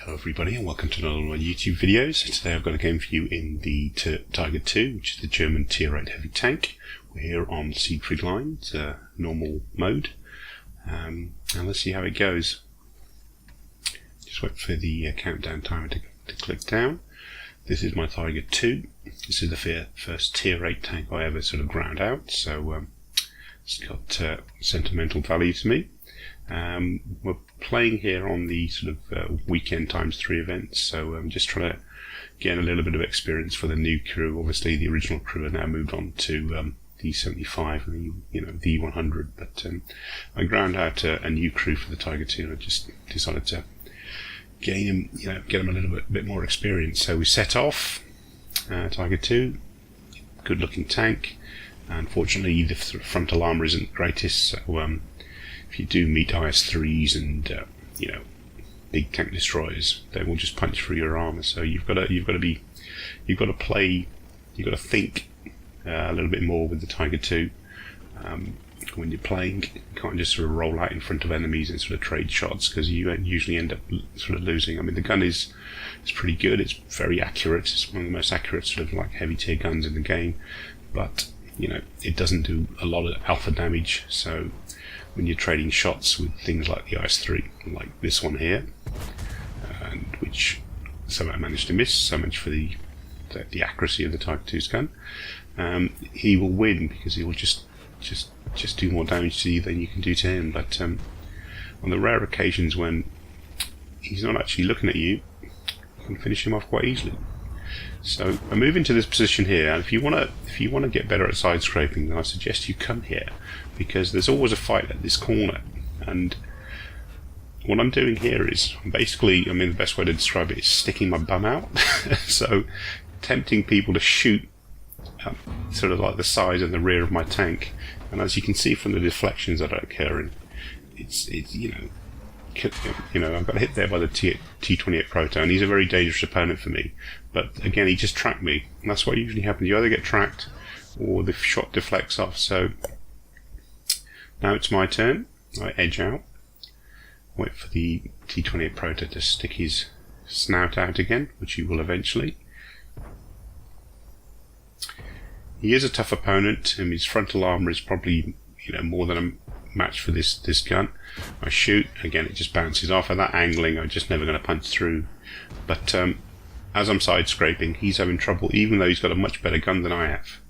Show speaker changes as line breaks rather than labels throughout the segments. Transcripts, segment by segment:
Hello everybody and welcome to another one of my YouTube videos. Today I've got a game for you in the Tiger II, which is the German Tier VIII Heavy Tank. We're here on Siegfried line, it's normal mode, and let's see how it goes. Just wait for the countdown timer to click down. This is my Tiger II. This is the first Tier VIII tank I ever sort of ground out, so it's got sentimental value to me. We're playing here on the sort of weekend ×3 events, so I'm just trying to get a little bit of experience for the new crew. Obviously the original crew are now moved on to the 75 and the 100, but I ground out a new crew for the Tiger II and I just decided to gain them, get them a little bit more experience. So we set off, Tiger II, good looking tank. Unfortunately the frontal armour isn't the greatest, so if you do meet IS-3s and big tank destroyers, they will just punch through your armour. So you've got to think a little bit more with the Tiger II when you're playing. You can't just sort of roll out in front of enemies and sort of trade shots, because you usually end up sort of losing. I mean, the gun is pretty good. It's very accurate. It's one of the most accurate sort of like heavy tier guns in the game, but it doesn't do a lot of alpha damage. So when you're trading shots with things like the IS-3, like this one here, and which somehow managed to miss, so much for the accuracy of the Tiger II's gun, he will win because he will just do more damage to you than you can do to him. But on the rare occasions when he's not actually looking at you, you can finish him off quite easily. So I move into this position here, and if you want to get better at side scraping, then I suggest you come here, because there's always a fight at this corner. And what I'm doing here is basically, the best way to describe it is sticking my bum out. So tempting people to shoot sort of like the side and the rear of my tank. And as you can see from the deflections that are occurring, I've got hit there by the T28 Proto, and he's a very dangerous opponent for me. But again, he just tracked me, and that's what usually happens. You either get tracked or the shot deflects off. So now it's my turn. I edge out, wait for the T28 Proto to stick his snout out again, which he will eventually. He is a tough opponent, and his frontal armour is probably more than a match for this gun. I shoot, again it just bounces off. At that angling, I'm just never going to punch through. But as I'm side scraping, he's having trouble, even though he's got a much better gun than I have,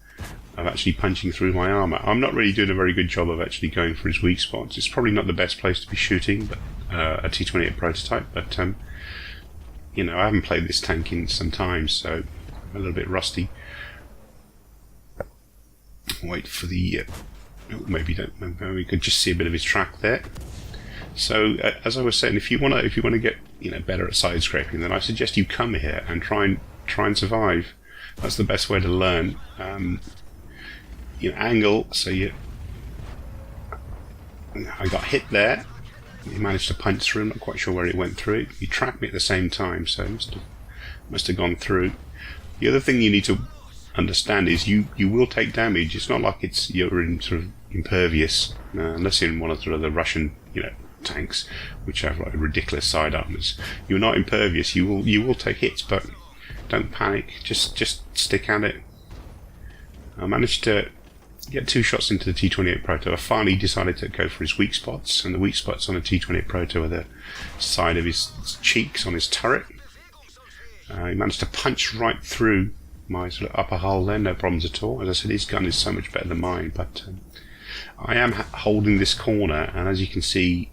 of actually punching through my armour. I'm not really doing a very good job of actually going for his weak spots. It's probably not the best place to be shooting, but a T28 prototype. But I haven't played this tank in some time, so I'm a little bit rusty. Wait for the maybe we could just see a bit of his track there. So as I was saying, if you want to get better at side scraping, then I suggest you come here and try and survive. That's the best way to learn. Angle. So I got hit there. He managed to punch through. I'm not quite sure where it went through. He tracked me at the same time, so it must have gone through. The other thing you need to understand is you will take damage. It's not like you're in sort of impervious, unless you're in one of the Russian tanks, which have like ridiculous side armors. You're not impervious. You will take hits, but don't panic. Just stick at it. I managed to get 2 shots into the T28 Proto. I finally decided to go for his weak spots, and the weak spots on the T28 Proto are the side of his cheeks on his turret. He managed to punch right through my sort of upper hull there, no problems at all. As I said, his gun is so much better than mine, but I am holding this corner, and as you can see,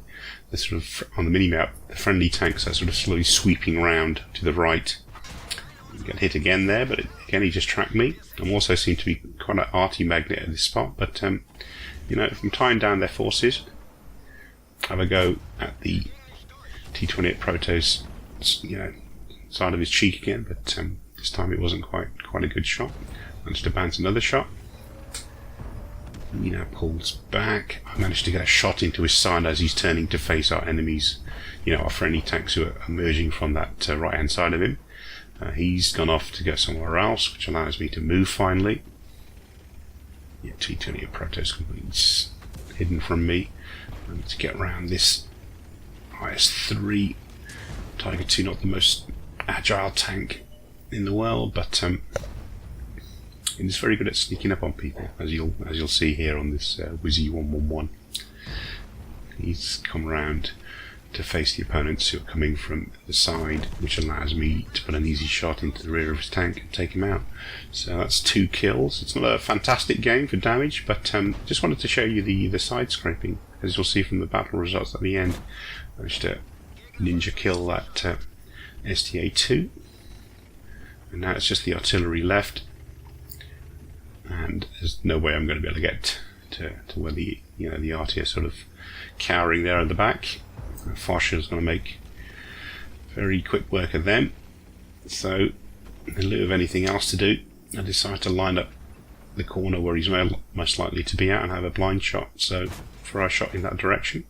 the sort of on the mini-map, the friendly tanks are sort of slowly sweeping around to the right. You get hit again there, but again he just tracked me. I also seem to be quite an arty magnet at this spot, but if I'm tying down their forces, have a go at the T28 Proto's side of his cheek again, but this time it wasn't quite a good shot. Managed to bounce another shot. He now pulls back. I managed to get a shot into his side as he's turning to face our enemies, our friendly tanks who are emerging from that right hand side of him. He's gone off to go somewhere else, which allows me to move finally. T28 Proto's completely hidden from me. I need to get around this IS-3 Tiger II not the most agile tank in the world, but it's very good at sneaking up on people, as you'll see here on this Wizzy 111. He's come round to face the opponents who are coming from the side, which allows me to put an easy shot into the rear of his tank and take him out. So that's 2 kills. It's not a fantastic game for damage, but just wanted to show you the side scraping. As you'll see from the battle results at the end, I managed to ninja kill that STA-2, and now it's just the artillery left, and there's no way I'm going to be able to get to where the arty are sort of cowering there at the back. Foch is going to make very quick work of them. So, in lieu of anything else to do, I decided to line up the corner where he's most likely to be at and have a blind shot. So, for I shot in that direction,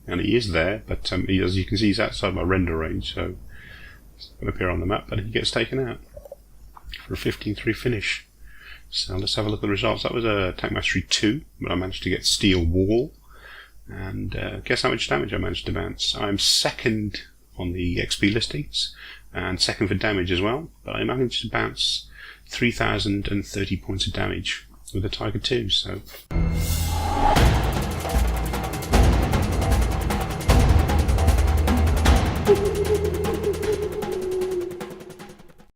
and he is there, but as you can see, he's outside my render range, so it's going to appear on the map, but he gets taken out for a 15-3 finish. So let's have a look at the results. That was a Tank Mastery 2, but I managed to get Steel Wall. And guess how much damage I managed to bounce? I'm second on the XP listings, and second for damage as well, but I managed to bounce 3,030 points of damage with the Tiger II, so